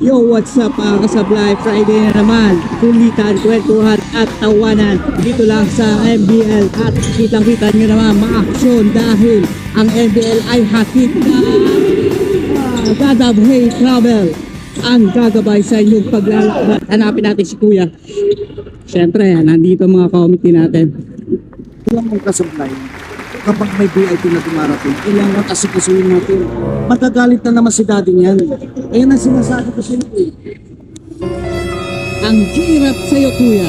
Yo, what's up mga kasablay? Friday na naman. Kulitan, kwentuhan at tawanan dito lang sa MBL. At kitang-kita nyo naman ma-aksyon dahil ang MBL ay hatid na Dadabhay Travel ang gagabay sa inyong paglalakbay. Hanapin natin si Kuya. Siyempre, nandito mga committee natin. Ilang mga kasablay, kapag may VIP na dumarating, kailangan asikasuhin natin. Magagalit na naman si daddy niyan. Ayun ang sinasabi ko sa inyo. Ang hirap sa'yo, Kuya.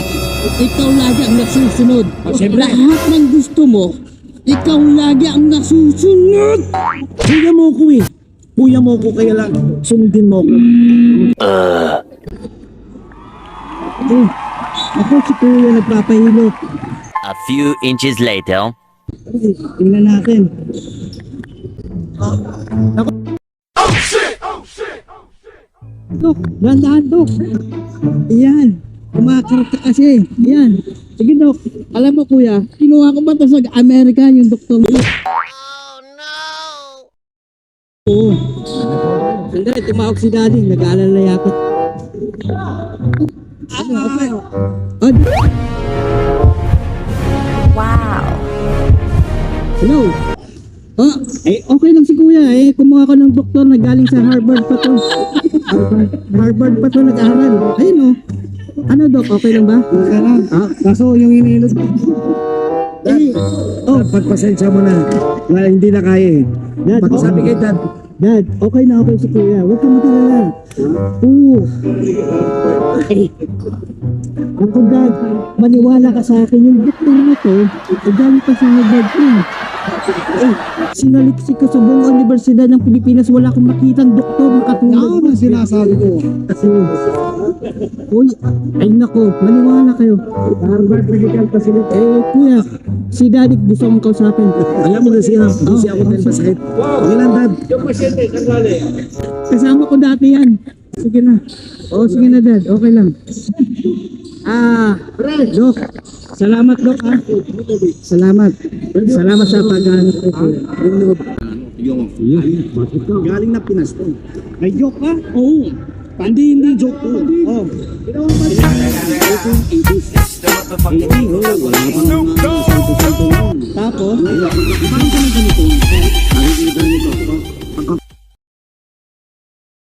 Ikaw lagi ang nasusunod. Siyempre. Lahat ng gusto mo, ikaw lagi ang nasusunod. Kuya mo ko eh. Kuya mo ko, kaya lang sundin mo ko. Ako si Kuya nagpapahilo. A few inches later. Tingnan natin. Dok, dahan-dahan, Dok. Iyan. Kumakarat ka kasi. Iyan. Sige, Dok. Alam mo, Kuya, kinuha ko ba ito sa Amerika, yung doktor? Oh, no! Oo. Sandali, tumawag si Daddy. Nag-aalala yata. Ano, okay. Wow. Hello? Okay lang si Kuya kumuha ko ng doktor na galing sa Harvard pa to. Harvard pa to nag-aaral. Ayun Ano Dok, okay lang ba? Okay lang. Kaso yung inilot ko. Pagpasensya mo na. Wala, hindi na kaya eh. Dad, Pagsabi kay dad, Dad, okay na okay si Kuya. Huwag kang magalala. Oo. Ako Dad, maniwala ka sa akin. Yung doktor na to, galing pa sa Harvard ko. Sinaliksik ko sa buong Universidad ng Pilipinas. Wala akong makitang doktor na katulad. ang sinasabi ko. Uy, ay nako, maniwala kayo. Harvard Medical Facility. Kuya, si Daddy gusto kong kausapin. Alam mo na siya, hindi ako din masakit. Okay lang dad. Kasama ko dati yan. Sige na. Sige na Dad, okay lang. Dok, salamat Dok Salamat. Salamat sa pag-ano ko. Galing na Pinas to. May joke ka? Oo. Hindi joke ko. Oh. Tapos, parang ka ng ganito.